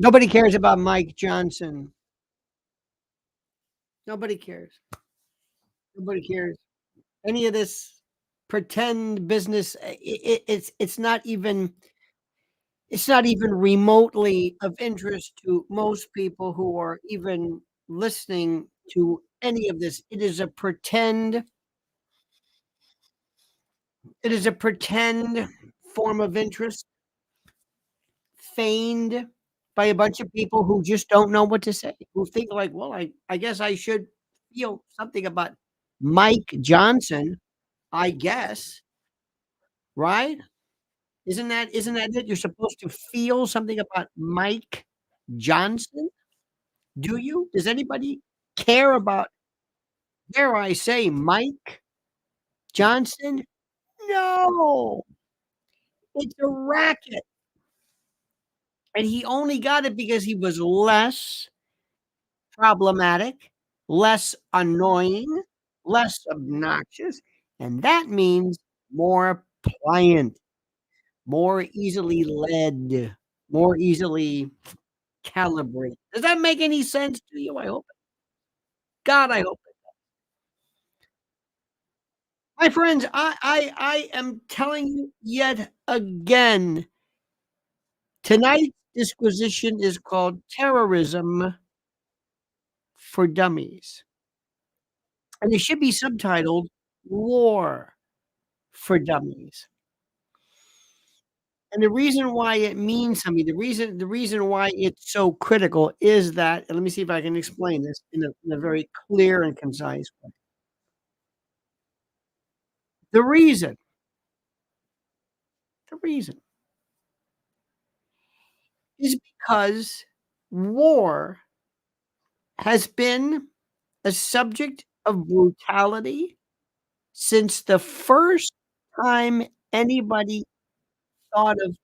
Nobody cares about Mike Johnson. Nobody cares. Nobody cares. Any of this pretend business, it's not even remotely of interest to most people who are even listening to any of this. It is a pretend form of interest, feigned by a bunch of people who just don't know what to say, who think like, well, I guess I should feel something about Mike Johnson, I guess, right? Isn't that it? You're supposed to feel something about Mike Johnson? Do you? Does anybody care about, dare I say, Mike Johnson? No, it's a racket. And he only got it because he was less problematic, less annoying, less obnoxious, and that means more pliant, more easily led, more easily calibrated. Does that make any sense to you? I hope. God, I hope. My friends, I am telling you yet again, tonight's disquisition is called Terrorism for Dummies. And it should be subtitled War for Dummies. And the reason why it means something, the reason why it's so critical is that, and let me see if I can explain this in a very clear and concise way. The reason is because war has been a subject of brutality since the first time anybody thought of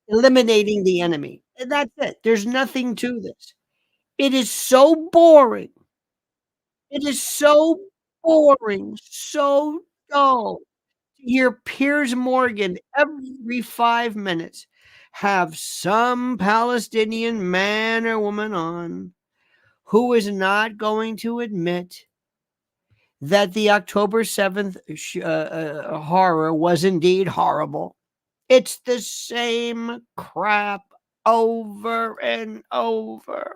eliminating the enemy. And that's it. There's nothing to this. It is so boring. It is so boring, so dull to hear Piers Morgan every 5 minutes have some Palestinian man or woman on who is not going to admit that the October 7th horror was indeed horrible. It's the same crap over and over.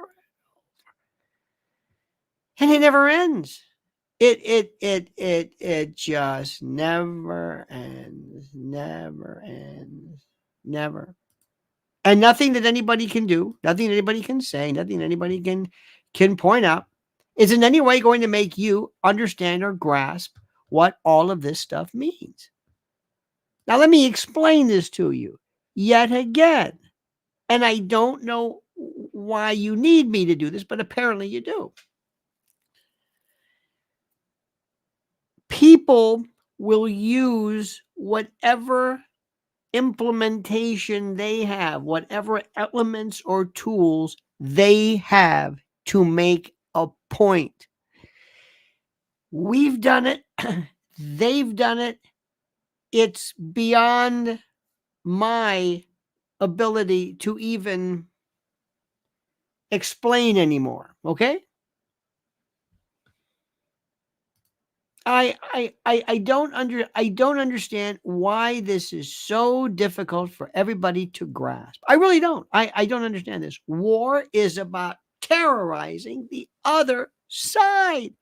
And it never ends. It just never ends, never ends, never. And nothing that anybody can do, nothing anybody can say, nothing anybody can point out is in any way going to make you understand or grasp what all of this stuff means. Now, let me explain this to you yet again. And I don't know why you need me to do this, but apparently you do. People will use whatever implementation they have, whatever elements or tools they have to make a point. We've done it. They've done it. It's beyond my ability to even explain anymore. Okay? I don't understand why this is so difficult for everybody to grasp. I really don't. I don't understand this. War is about terrorizing the other side.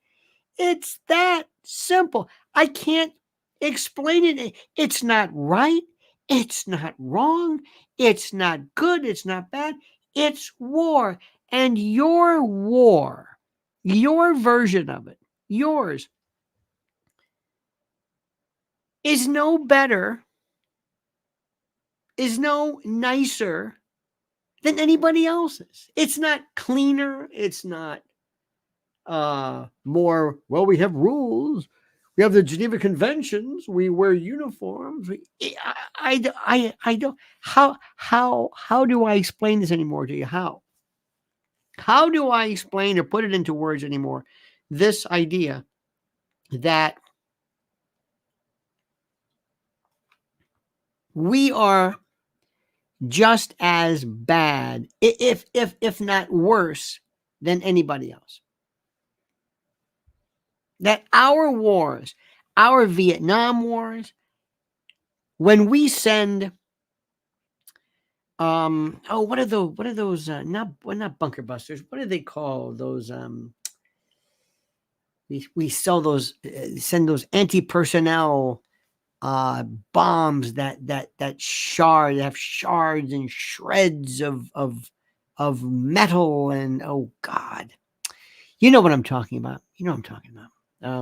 It's that simple. I can't explain it. It's not right. It's not wrong. It's not good. It's not bad. It's war. And your war, your version of it, yours, is no better, is no nicer than anybody else's. It's not cleaner. It's not more, well, we have rules. We have the Geneva Conventions. We wear uniforms. I don't, how do I explain this anymore to you? How do I explain or put it into words anymore? This idea that we are just as bad, if not worse, than anybody else. That our wars, our Vietnam wars, when we send what are those not bunker busters, what do they call those we sell those send those anti-personnel bombs that have shards and shreds of metal, and oh god, you know what I'm talking about. I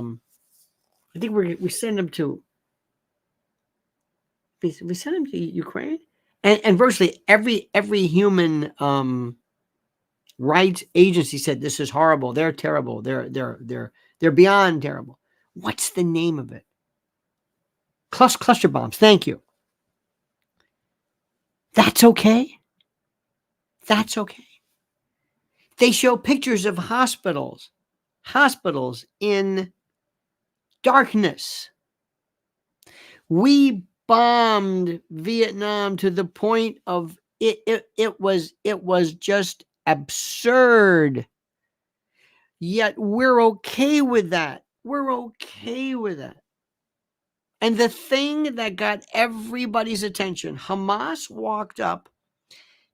think we send them to Ukraine, and virtually every human rights agency said this is horrible. They're terrible. They're beyond terrible. What's the name of it? Cluster bombs. Thank you. That's okay. That's okay. They show pictures of hospitals in darkness. We bombed Vietnam to the point of it was just absurd. Yet we're okay with that. We're okay with that. And the thing that got everybody's attention, Hamas walked up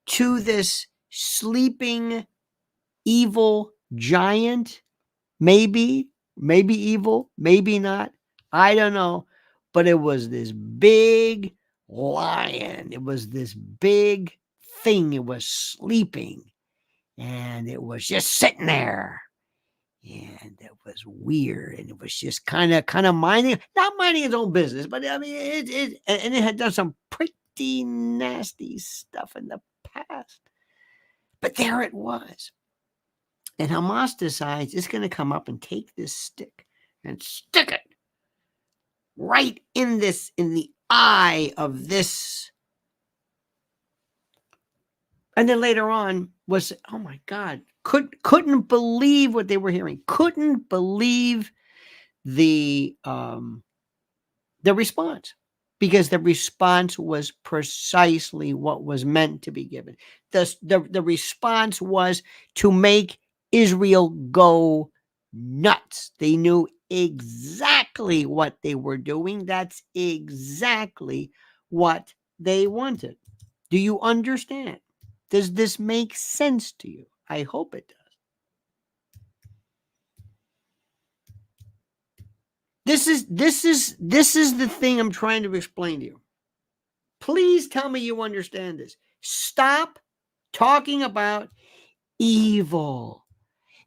to this sleeping evil giant, maybe evil, maybe not, I don't know, but it was this big lion. It was this big thing. It was sleeping, and it was just sitting there, and it was weird, and it was just kind of not minding its own business, but I mean it had done some pretty nasty stuff in the past, but there it was. And Hamas decides it's going to come up and take this stick and stick it right in the eye of this. And then later on was, oh my God, couldn't believe what they were hearing. Couldn't believe the response, because the response was precisely what was meant to be given. The response was to make Israel go nuts. They knew exactly what they were doing. That's exactly what they wanted. Do you understand? Does this make sense to you? I hope it does. This is the thing I'm trying to explain to you. Please tell me you understand this. Stop talking about evil.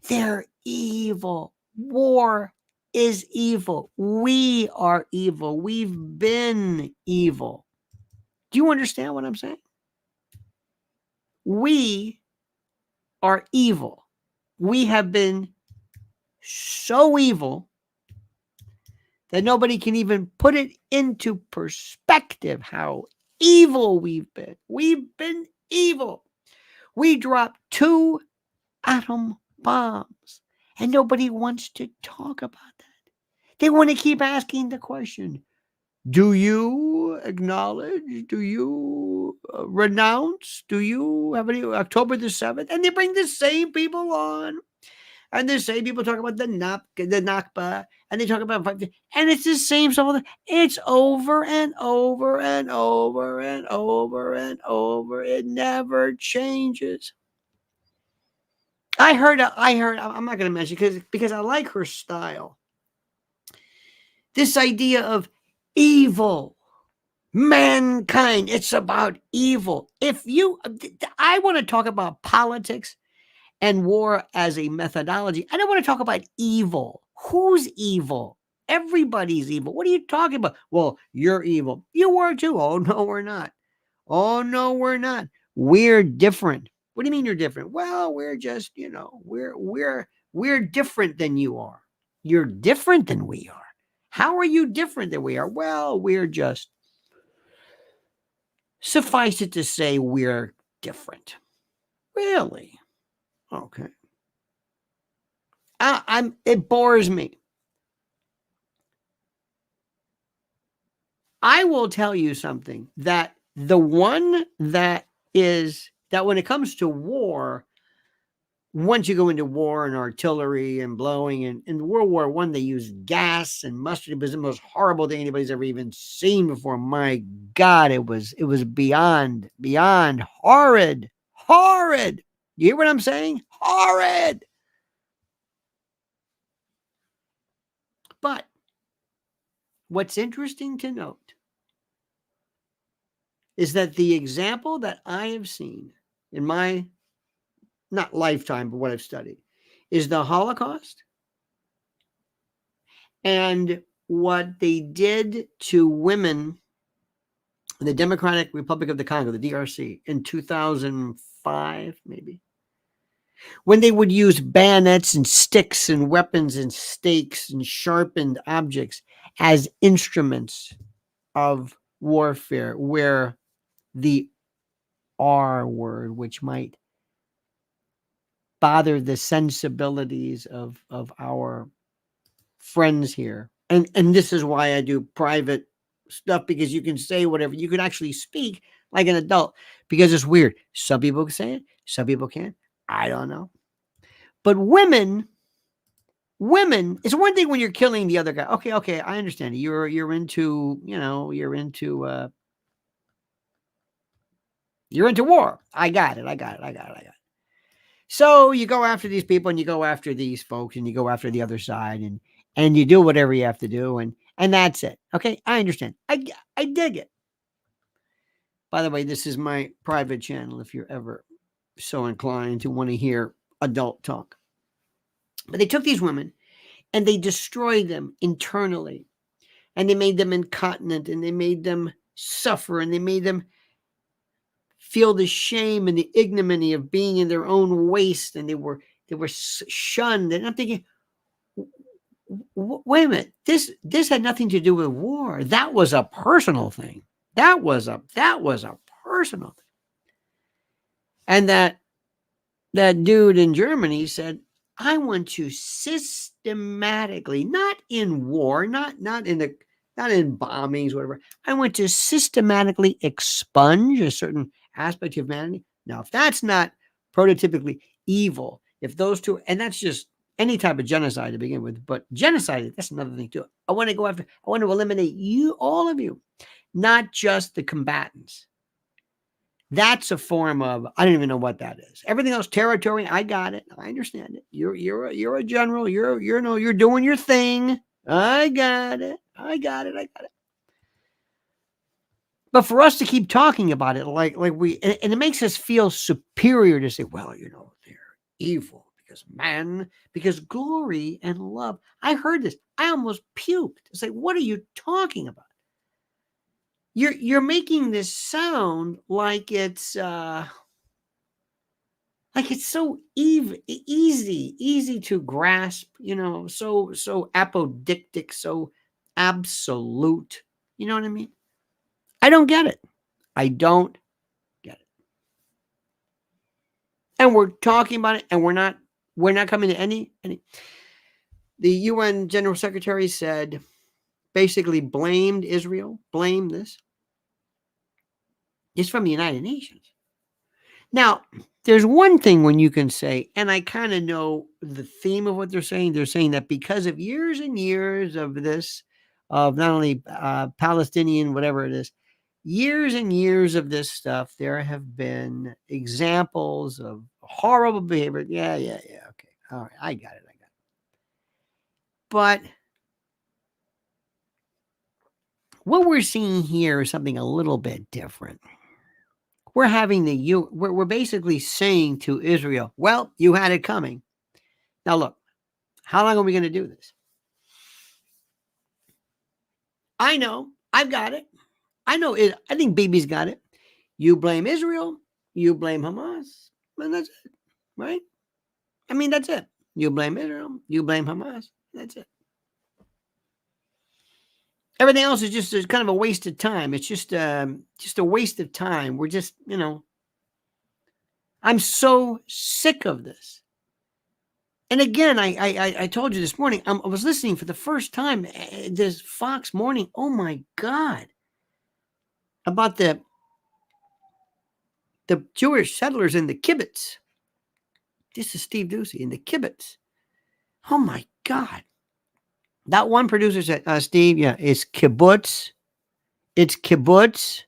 They're evil. War is evil. We are evil. We've been evil. Do you understand what I'm saying? We are evil. We have been so evil that nobody can even put it into perspective how evil we've been. We've been evil. We dropped 2 atom bombs, and nobody wants to talk about that. They want to keep asking the question, do you acknowledge? Do you renounce? Do you have any October the 7th? And they bring the same people on. And the same people talk about the Nakba, and they talk about, and it's the same stuff. It's over and over and over and over and over. It never changes. I heard. I'm not going to mention because I like her style. This idea of evil, mankind. It's about evil. I want to talk about politics and war as a methodology. I don't want to talk about evil. Who's evil? Everybody's evil. What are you talking about? Well, you're evil. You are too. Oh, no, we're not. Oh, no, we're not. We're different. What do you mean you're different? Well, we're just, we're different than you are. You're different than we are. How are you different than we are? Well, we're just, suffice it to say, we're different. Really? Okay. It bores me. I will tell you something, that the one that is that when it comes to war, once you go into war and artillery and blowing, and in World War I, they used gas and mustard. It was the most horrible thing anybody's ever even seen before. My God, it was beyond horrid. Horrid. You hear what I'm saying? Horrid. But what's interesting to note is that the example that I have seen in my, not lifetime, but what I've studied, is the Holocaust and what they did to women in the Democratic Republic of the Congo, the DRC, in 2005, maybe, when they would use bayonets and sticks and weapons and stakes and sharpened objects as instruments of warfare, where the R word, which might bother the sensibilities of our friends here. And this is why I do private stuff, because you can say whatever. You can actually speak like an adult, because it's weird. Some people can say it, some people can't. I don't know. But women, it's one thing when you're killing the other guy. Okay, I understand. You're into, you're into war. I got it. So you go after these people, and you go after these folks, and you go after the other side, and you do whatever you have to do, and that's it. Okay, I understand. I dig it. By the way, this is my private channel if you're ever so inclined to want to hear adult talk. But they took these women and they destroyed them internally, and they made them incontinent, and they made them suffer, and they made them feel the shame and the ignominy of being in their own waste, and they were shunned. And I'm thinking, wait a minute, this had nothing to do with war. That was a personal thing. That was a personal thing. And that dude in Germany said, I want to systematically, not in war, not in bombings, whatever. I want to systematically expunge a certain aspect of humanity. Now, if that's not prototypically evil, if those two, and that's just any type of genocide to begin with, but genocide, that's another thing too. I want to eliminate you, all of you, not just the combatants. That's a form of, I don't even know what that is. Everything else, territory, I got it. I understand it. You're a general. You're doing your thing. I got it. But for us to keep talking about it like we, and it makes us feel superior to say, well, they're evil because glory and love. I heard this. I almost puked. It's like, what are you talking about? You're making this sound like it's so easy to grasp, so apodictic, so absolute. You know what I mean? I don't get it. And we're talking about it, and we're not coming to any. The UN General Secretary said, basically blamed Israel, blamed this. It's from the United Nations. Now, there's one thing when you can say, and I kind of know the theme of what they're saying. They're saying that because of years and years of this, of not only Palestinian, whatever it is, years and years of this stuff, there have been examples of horrible behavior. Yeah. Okay. All right. I got it. But what we're seeing here is something a little bit different. We're basically saying to Israel, well, you had it coming. Now look, how long are we going to do this? I know, I've got it. I know it. I think Bibi's got it. You blame Israel, you blame Hamas, and that's it, right? I mean, that's it. You blame Israel, you blame Hamas, that's it. Everything else is just kind of a waste of time. It's just a waste of time. We're just, I'm so sick of this. And again, I told you this morning, I was listening for the first time this Fox Morning. Oh my God. About the The Jewish settlers in the kibbutz. This is Steve Ducey in the kibbutz. Oh my God. That one producer said, Steve, yeah, it's kibbutz. It's kibbutz.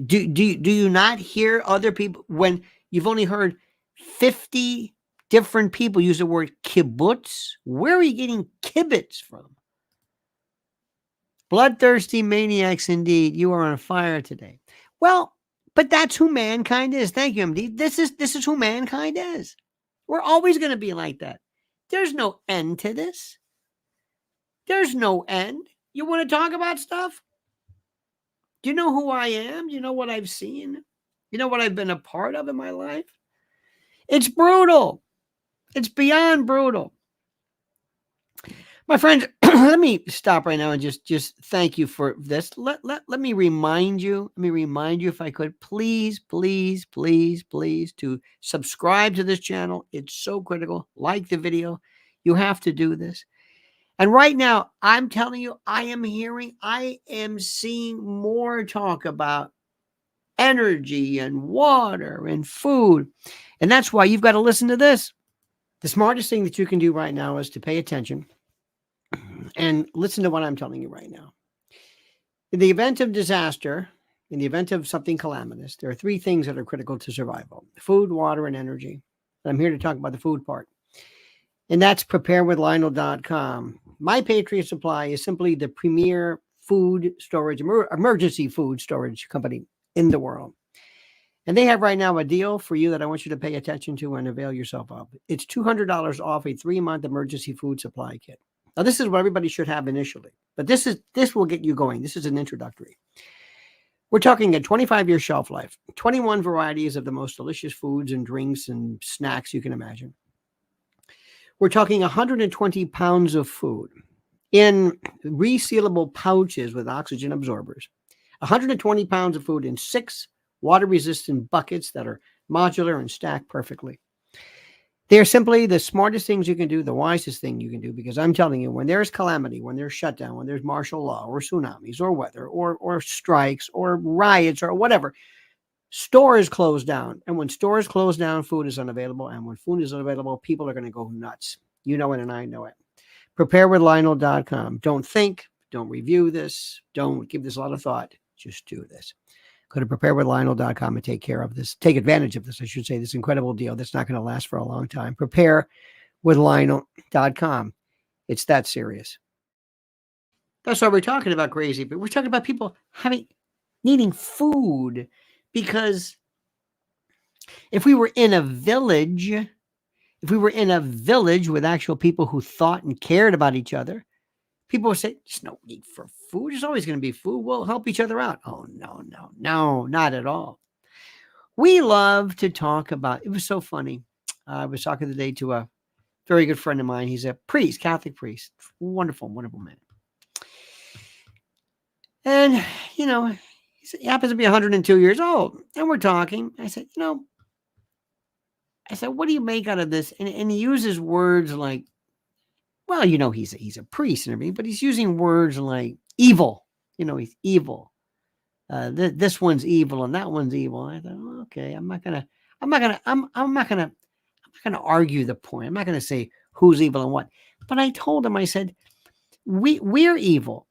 Do you not hear other people when you've only heard 50 different people use the word kibbutz? Where are you getting kibbutz from? Bloodthirsty maniacs indeed. You are on fire today. Well, but that's who mankind is. Thank you, MD. This is who mankind is. We're always going to be like that. There's no end to this. There's no end. You want to talk about stuff? Do you know who I am? Do you know what I've seen? You know what I've been a part of in my life? It's brutal. It's beyond brutal. My friends, let me stop right now and just thank you for this. Let me remind you. Let me remind you, if I could, please, please, please, please, to subscribe to this channel. It's so critical. Like the video. You have to do this. And right now, I'm telling you, I am seeing more talk about energy and water and food. And that's why you've got to listen to this. The smartest thing that you can do right now is to pay attention and listen to what I'm telling you right now. In the event of disaster, in the event of something calamitous, there are three things that are critical to survival: food, water, and energy. And I'm here to talk about the food part. And that's preparedwithlionel.com. My Patriot Supply is simply the premier food storage, emergency food storage company in the world. And they have right now a deal for you that I want you to pay attention to and avail yourself of. It's $200 off a 3-month emergency food supply kit. Now, this is what everybody should have initially, but this will get you going. This is an introductory. We're talking a 25-year shelf life, 21 varieties of the most delicious foods and drinks and snacks you can imagine. We're talking 120 pounds of food in resealable pouches with oxygen absorbers, 120 pounds of food in 6 water-resistant buckets that are modular and stacked perfectly. They're simply the smartest things you can do, the wisest thing you can do, because I'm telling you, when there's calamity, when there's shutdown, when there's martial law or tsunamis or weather or strikes or riots or whatever, stores close down. And when stores close down, food is unavailable. And when food is unavailable, people are going to go nuts. You know it and I know it. preparedwithlionel.com. Don't think, don't review this, don't give this a lot of thought. Just do this. Go to preparedwithlionel.com and take care of this. Take advantage of this, I should say, this incredible deal that's not going to last for a long time. Preparedwithlionel.com. It's that serious. That's why we're talking about crazy, but we're talking about people needing food, because if we were in a village with actual people who thought and cared about each other, people would say, there's no need for food. There's always going to be food. We'll help each other out. Oh, no, not at all. We love to talk about, it was so funny. I was talking today to a very good friend of mine. He's a priest, Catholic priest. Wonderful, wonderful man. And, he happens to be 102 years old. And we're talking. I said, what do you make out of this? And he uses words like, well, he's a priest and everything, but he's using words like evil. He's evil. This one's evil and that one's evil. And I thought, well, okay, I'm not gonna argue the point. I'm not gonna say who's evil and what. But I told him, I said, we're evil.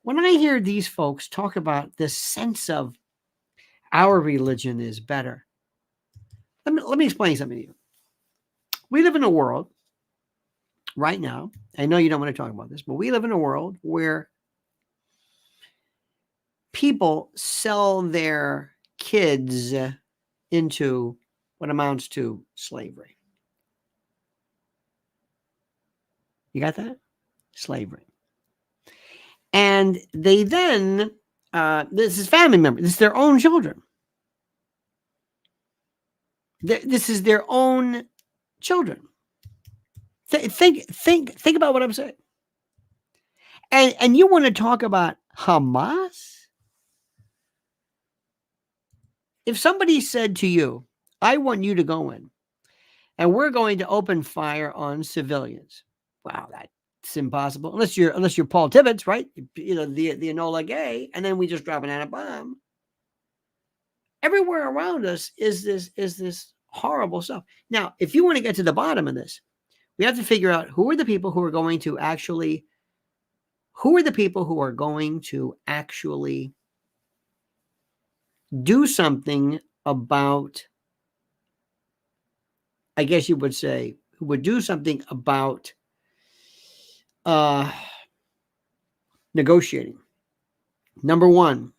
When I hear these folks talk about the sense of our religion is better, let me explain something to you. We live in a world right now, I know you don't want to talk about this, but we live in a world where people sell their kids into what amounts to slavery. You got that? Slavery. And they then, this is family members, this is their own children. This is their own children. Think about what I'm saying. And you want to talk about Hamas? If somebody said to you, I want you to go in and we're going to open fire on civilians. Wow, that's impossible. Unless you're Paul Tibbets, right? The Enola Gay, and then we just drop an atom bomb. everywhere around us is this horrible stuff. Now, if you want to get to the bottom of this, we have to figure out who are the people who are going to actually do something about, I guess you would say, who would do something about negotiating. Number one,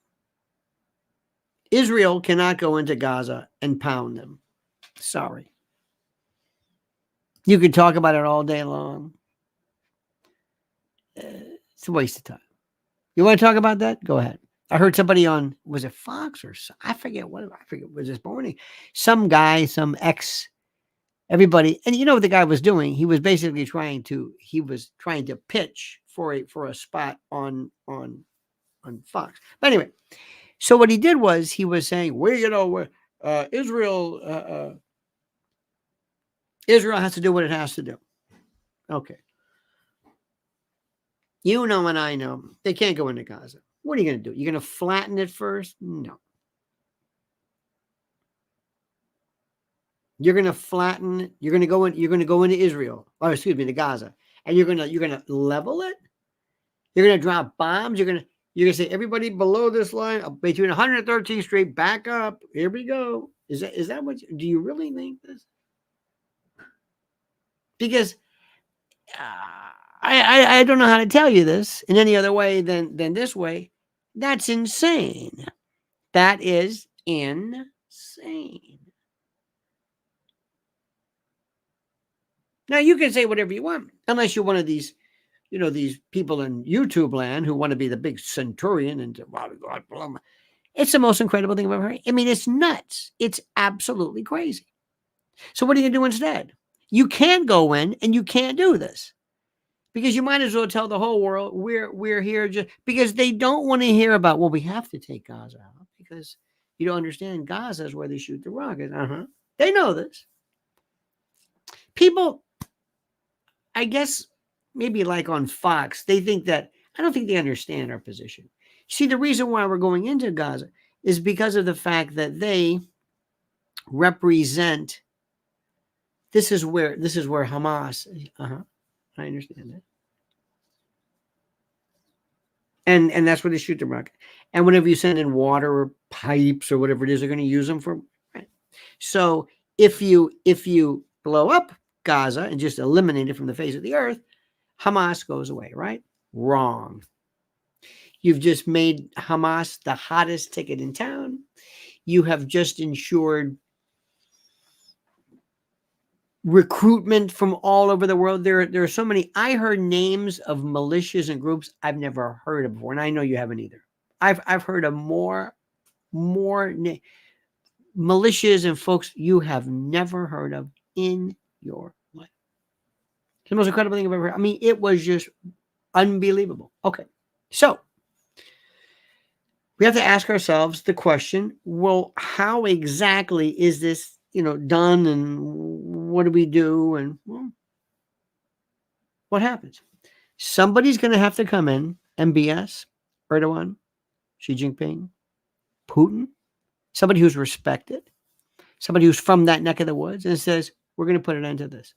Israel cannot go into Gaza and pound them. Sorry. You can talk about it all day long. It's a waste of time. You want to talk about that? Go ahead. I heard somebody on, was it Fox or I forget what was this morning? Some guy, some everybody, and you know what the guy was doing? He was basically trying to pitch for a spot on Fox. But anyway, so what he did was he was saying, Israel has to do what it has to do. Okay. You know and I know they can't go into Gaza. What are you going to do? You're going to flatten it first? No. You're going to flatten. You're going to go into Israel, or excuse me, to Gaza, and you're going to level it. You're going to drop bombs. You're going to say everybody below this line between 113th Street, back up. Here we go. Is that what? Do you really think this? Because I don't know how to tell you this in any other way than this way. That's insane. That is insane. Now you can say whatever you want, unless you're one of these, these people in YouTube land who want to be the big centurion and blah, blah, blah, blah. It's the most incredible thing I've ever heard. I mean, it's nuts. It's absolutely crazy. So what are you going to do instead? You can't go in and you can't do this. Because you might as well tell the whole world we're here just because they don't want to hear about, well, we have to take Gaza out because you don't understand Gaza is where they shoot the rockets. They know this. People, I guess, maybe like on Fox, they think that, I don't think they understand our position. See, the reason why we're going into Gaza is because of the fact that they represent, this is where Hamas, I understand that. And that's where they shoot the rocket. And whenever you send in water or pipes or whatever it is, they're going to use them for. Right? So if you blow up Gaza and just eliminate it from the face of the earth, Hamas goes away, right? Wrong. You've just made Hamas the hottest ticket in town. You have just ensured recruitment from all over the world. There are so many. I heard names of militias and groups I've never heard of before, and I know you haven't either. I've heard of more militias and folks you have never heard of in your life. It's the most incredible thing I've ever heard. I mean, it was just unbelievable. Okay, so we have to ask ourselves the question: well, how exactly is this done, and what do we do? And well, what happens? Somebody's going to have to come in and BS Erdogan, Xi Jinping, Putin, somebody who's respected, somebody who's from that neck of the woods, and says, we're going to put an end to this.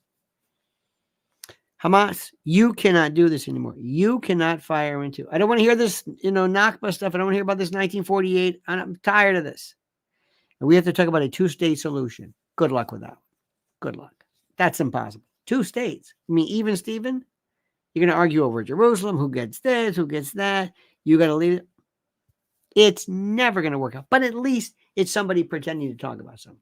Hamas, you cannot do this anymore. You cannot fire into. I don't want to hear this, Nakba stuff. I don't want to hear about this 1948. I'm tired of this. And we have to talk about a two-state solution. Good luck with that. Good luck. That's impossible. 2 states. I mean, even Steven, you're going to argue over Jerusalem, who gets this, who gets that. You got to leave it. It's never going to work out. But at least it's somebody pretending to talk about something.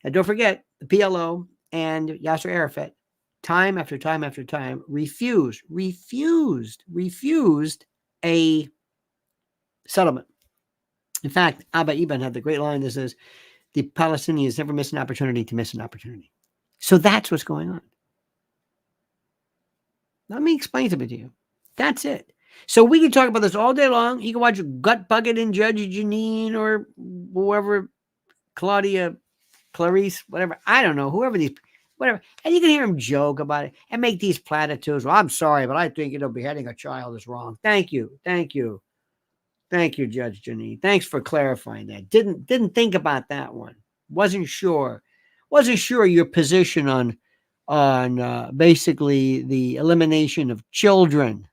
And don't forget, the PLO and Yasser Arafat, time after time after time, refused a settlement. In fact, Abba Eban had the great line that says, the Palestinians never miss an opportunity to miss an opportunity. So that's what's going on. Let me explain something to you. That's it. So we can talk about this all day long. You can watch Gut Bucket and Judge Janine or whoever, Clarice, whatever. I don't know, whoever these, whatever. And you can hear them joke about it and make these platitudes. Well, I'm sorry, but I think, beheading a child is wrong. Thank you. Thank you, Judge Janine. Thanks for clarifying that. Didn't think about that one. Wasn't sure. Wasn't sure your position on basically the elimination of children.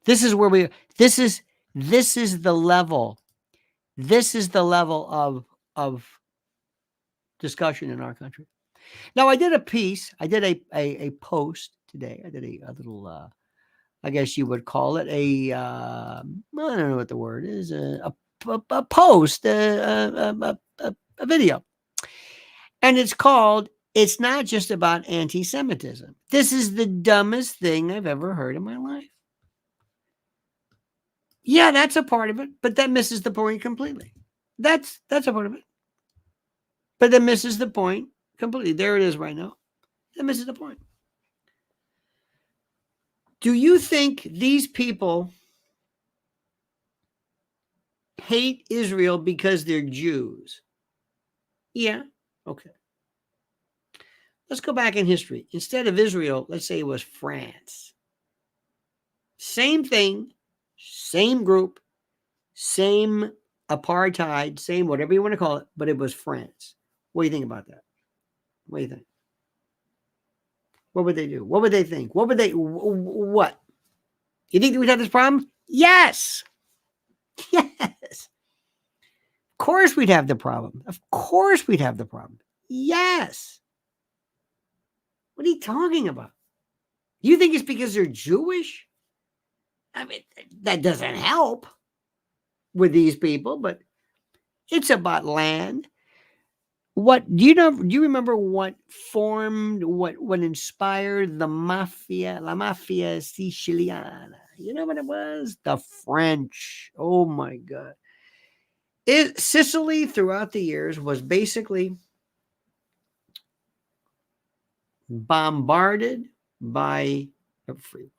This is where we. This is the level. This is the level of discussion in our country. Now, I did a piece. I did a post today. I did a little. I guess you would call it I don't know what the word is. A post, a video, and it's called. It's not just about anti-Semitism. This is the dumbest thing I've ever heard in my life. Yeah, that's a part of it, but that misses the point completely. That's a part of it, but that misses the point completely. There it is right now. That misses the point. Do you think these people hate Israel because they're Jews? Yeah. Okay. Let's go back in history. Instead of Israel, let's say it was France. Same thing, same group, same apartheid, same whatever you want to call it, but it was France. What do you think about that? What do you think? What would they do? What would they think? What would they, what? You think we'd have this problem? Yes. Yes. Of course we'd have the problem. Of course we'd have the problem. Yes. What are you talking about? You think it's because they're Jewish? I mean, that doesn't help with these people, but it's about land. What do you remember what formed, what inspired the mafia, la mafia siciliana? You know what it was? The French. Oh my God. Sicily throughout the years was basically bombarded by everyone.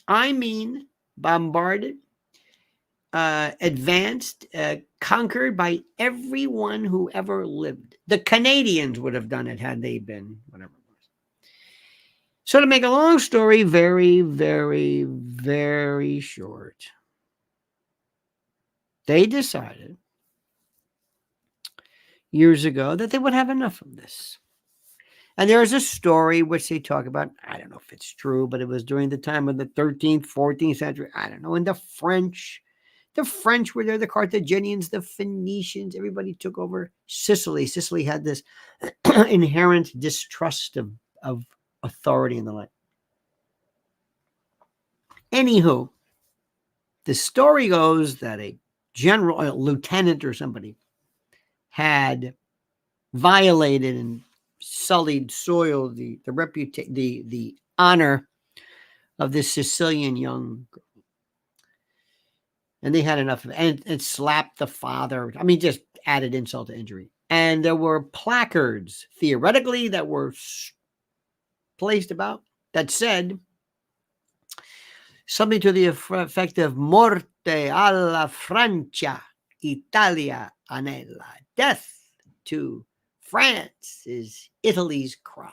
I mean, bombarded, advanced, conquered by everyone who ever lived. The Canadians would have done it had they been whatever it was. So to make a long story very, very, very short, they decided years ago that they would have enough of this. And there is a story which they talk about. I don't know if it's true, but it was during the time of the 13th, 14th century. I don't know. And the French were there, the Carthaginians, the Phoenicians, everybody took over Sicily. Sicily had this inherent distrust of authority and the like. Anywho, the story goes that a general, a lieutenant or somebody had violated and sullied, soiled the reputation, the honor of this Sicilian young girl. And they had enough of it. And slapped the father. I mean, just added insult to injury. And there were placards, theoretically, that were placed about that said something to the effect of Morte alla Francia, Italia anella. Death to France is Italy's cry.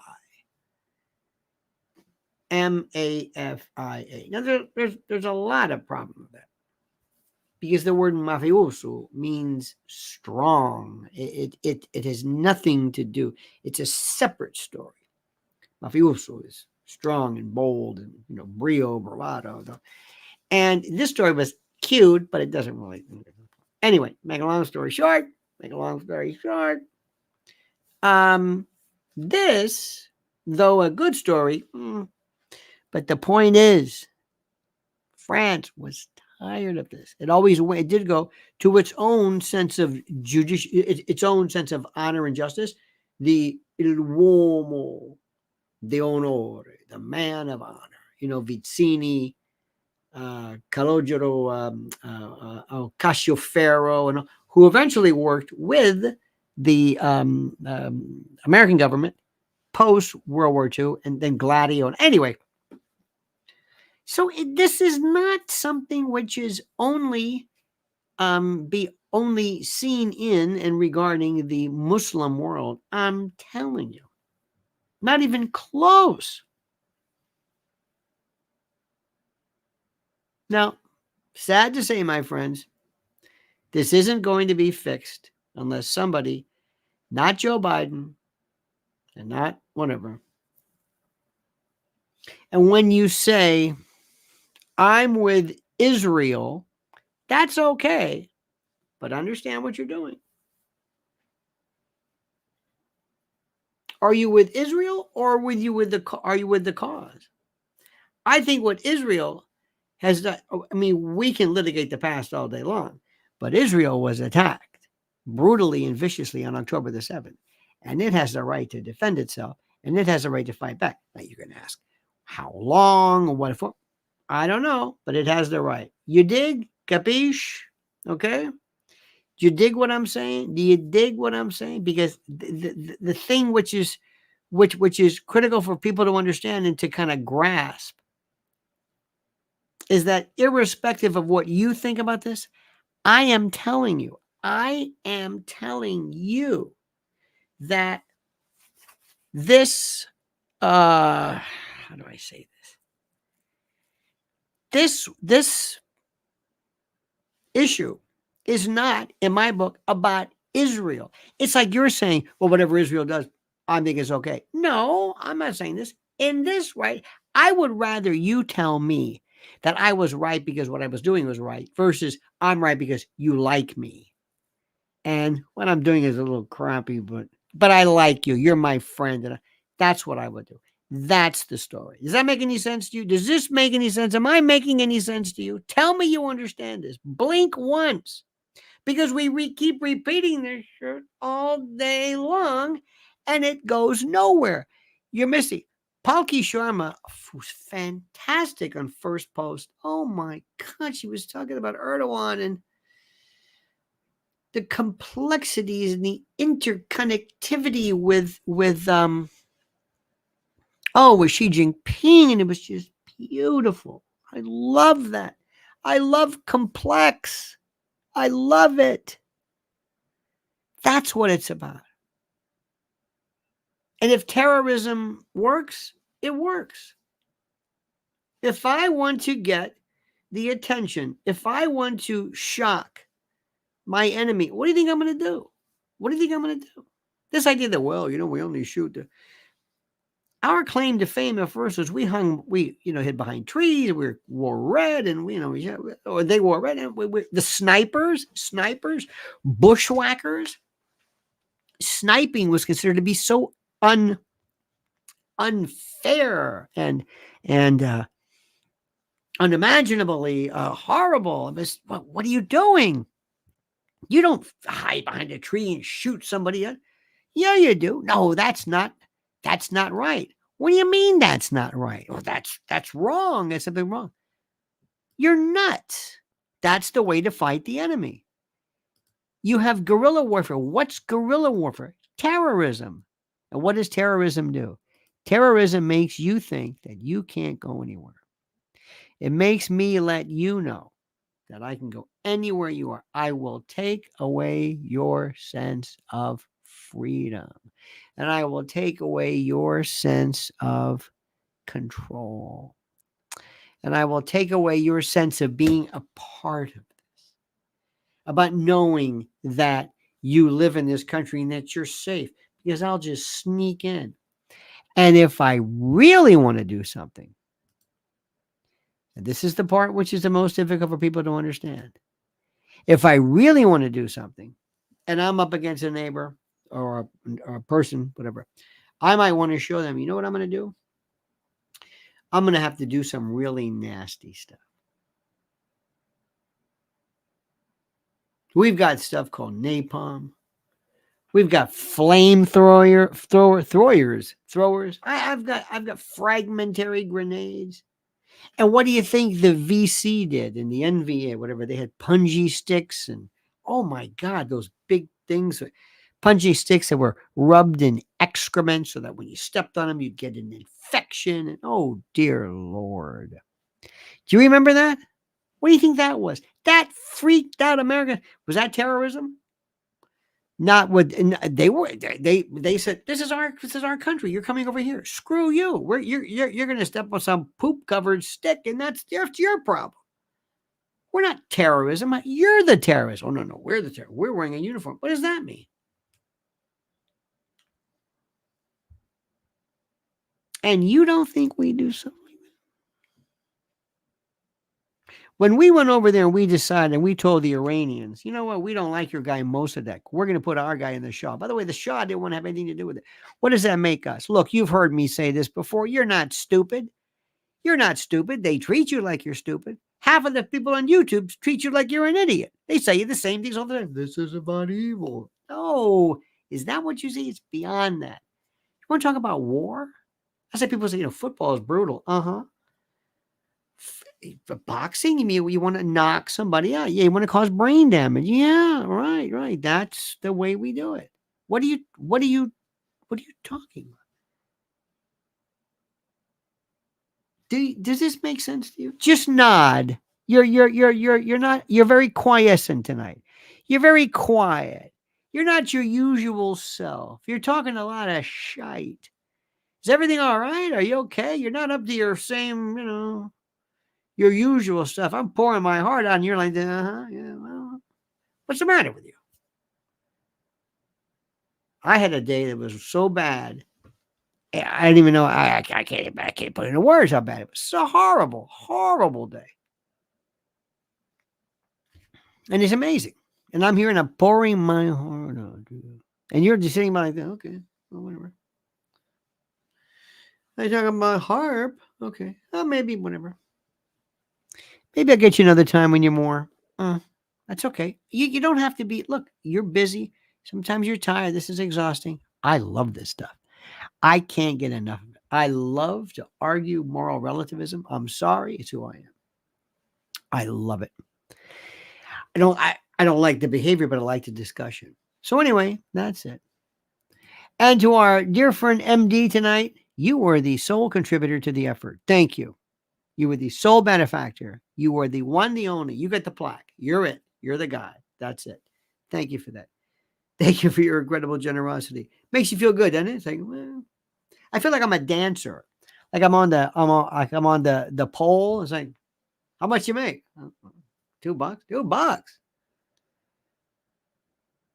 MAFIA. Now, there's a lot of problem with that. Because the word mafioso means strong. It has nothing to do. It's a separate story. Mafioso is strong and bold and, brio, bravado. And this story was cute, but it doesn't really. Anyway, make a long story short. This, though a good story, but the point is, France was tired of this. It did go to its own sense of its own sense of honor and justice. The il uomo di onore, the man of honor. Vizzini, Calogero, Cascioferro, and who eventually worked with the American government post World War II, and then Gladio. Anyway. So this is not something which is only only seen in and regarding the Muslim world. I'm telling you, not even close. Now, sad to say, my friends, this isn't going to be fixed unless somebody, not Joe Biden and not whatever. And when you say, I'm with Israel, that's okay, but understand what you're doing. Are you with Israel or are you with the cause? I think what Israel has done, I mean, we can litigate the past all day long, but Israel was attacked brutally and viciously on October the 7th, and it has the right to defend itself, and it has the right to fight back. Now you're going to ask, how long or what for? I don't know, but it has the right. You dig? Capiche? Okay? Do you dig what I'm saying? Do you dig what I'm saying? Because the thing which is critical for people to understand and to kind of grasp is that irrespective of what you think about this, I am telling you that this how do I say this? This issue is not, in my book, about Israel. It's like you're saying, well, whatever Israel does, I think it's okay. No, I'm not saying this. In this, right, I would rather you tell me that I was right because what I was doing was right versus I'm right because you like me. And what I'm doing is a little crappy, but I like you. You're my friend. And that's what I would do. That's the story. Does that make any sense to you? Does this make any sense? Am I making any sense to you? Tell me you understand this. Blink once. Because we keep repeating this shit all day long and it goes nowhere. You're missing. Palki Sharma was fantastic on First Post. Oh my God, she was talking about Erdogan and the complexities and the interconnectivity with Xi Jinping, and it was just beautiful. I love that. I love complex. I love it. That's what it's about. And if terrorism works, it works. If I want to get the attention, if I want to shock my enemy, what do you think I'm going to do? What do you think I'm going to do? This idea that, well, we only shoot our claim to fame at first was we hid behind trees, we wore red, and or they wore red, and the snipers, bushwhackers, sniping was considered to be so unfair and unimaginably horrible. What are you doing? You don't hide behind a tree and shoot somebody. Yeah, you do. No, that's not right. What do you mean that's not right? Well, that's wrong. That's something wrong. You're nuts. That's the way to fight the enemy. You have guerrilla warfare. What's guerrilla warfare? Terrorism. And what does terrorism do? Terrorism makes you think that you can't go anywhere. It makes me let you know that I can go anywhere you are. I will take away your sense of freedom. And I will take away your sense of control. And I will take away your sense of being a part of this, about knowing that you live in this country and that you're safe, because I'll just sneak in. And if I really want to do something, and this is the part which is the most difficult for people to understand. If I really want to do something and I'm up against a neighbor or a person, whatever, I might want to show them, you know what I'm going to do? I'm going to have to do some really nasty stuff. We've got stuff called napalm. We've got throwers. I've got fragmentary grenades. And what do you think the VC did in the NVA, whatever? They had punji sticks and, oh my God, those big things, punji sticks that were rubbed in excrement so that when you stepped on them, you'd get an infection. And oh, dear Lord. Do you remember that? What do you think that was? That freaked out America. Was that terrorism? Not what they said. This is our country. You're coming over here. Screw you. You're going to step on some poop covered stick, and that's your problem. We're not terrorism. You're the terrorist. Oh, no, no, we're the terrorist. We're wearing a uniform. What does that mean? And you don't think we do something? When we went over there and we decided and we told the Iranians, you know what, we don't like your guy Mossadegh. We're going to put our guy in the Shah. By the way, the Shah didn't want to have anything to do with it. What does that make us? Look, you've heard me say this before. You're not stupid. You're not stupid. They treat you like you're stupid. Half of the people on YouTube treat you like you're an idiot. They say the same things all the time. This is about evil. No, is that what you see? It's beyond that. You want to talk about war? I say people say, football is brutal. Uh-huh. Boxing, you mean you want to knock somebody out? Yeah, you want to cause brain damage. Yeah, right. That's the way we do it. What are you talking about? Does this make sense to you? Just nod. You're very quiescent tonight. You're very quiet. You're not your usual self. You're talking a lot of shite. Is everything all right? Are you okay? You're not up to your same, your usual stuff. I'm pouring my heart out, and you're like, yeah, well, what's the matter with you? I had a day that was so bad. I didn't even know. I can't put into words how bad it was. It's a horrible, horrible day. And it's amazing. And I'm here and I'm pouring my heart out. And you're just sitting by like, okay, well, whatever. I talk about harp. Okay. Maybe whatever. Maybe I'll get you another time when you're more. That's okay. You don't have to be. Look, you're busy. Sometimes you're tired. This is exhausting. I love this stuff. I can't get enough of it. I love to argue moral relativism. I'm sorry. It's who I am. I love it. I don't like the behavior, but I like the discussion. So anyway, that's it. And to our dear friend MD tonight, you were the sole contributor to the effort. Thank you. You were the sole benefactor. You were the one, the only. You get the plaque. You're it. You're the guy. That's it. Thank you for that. Thank you for your incredible generosity. Makes you feel good, doesn't it? It's like, well, I feel like I'm a dancer. Like I'm on the pole. It's like, how much you make? $2. $2.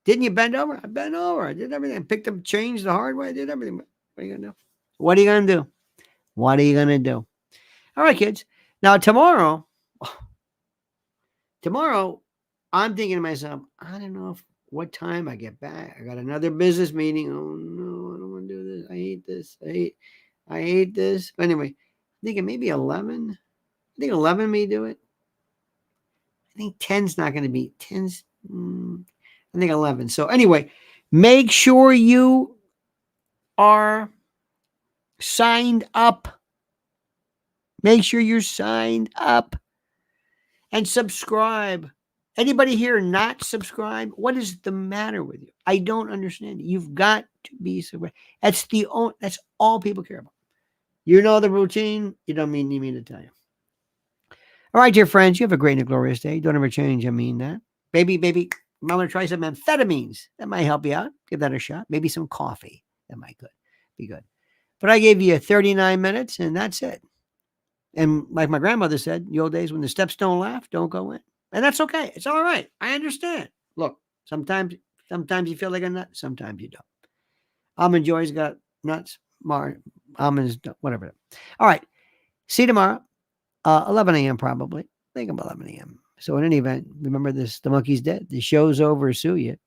Didn't you bend over? I bent over. I did everything. I picked up change the hard way. I did everything. What are you gonna do? What are you gonna do? What are you gonna do? All right, kids. Now tomorrow, I'm thinking to myself, I don't know what time I get back. I got another business meeting. Oh no, I don't want to do this. I hate this. I hate this. But anyway, I'm thinking maybe 11. I think 11 may do it. I think 10's not going to be 10's. I think 11. So anyway, make sure you are signed up. Make sure you're signed up and subscribe. Anybody here not subscribed? What is the matter with you? I don't understand. You've got to be subscribed. That's all people care about. You know the routine. You don't need me to tell you. All right, dear friends, you have a great and glorious day. Don't ever change. I mean that. Baby, I'm going to try some amphetamines. That might help you out. Give that a shot. Maybe some coffee. That might be good. But I gave you 39 minutes, and that's it. And like my grandmother said, in the old days, when the steps don't laugh, don't go in. And that's okay. It's all right. I understand. Look, sometimes you feel like a nut. Sometimes you don't. Almond Joy's got nuts. Almonds, whatever. All right. See you tomorrow. 11 a.m. probably. I think about 11 a.m. So in any event, remember this, the monkey's dead. The show's over. Sue you.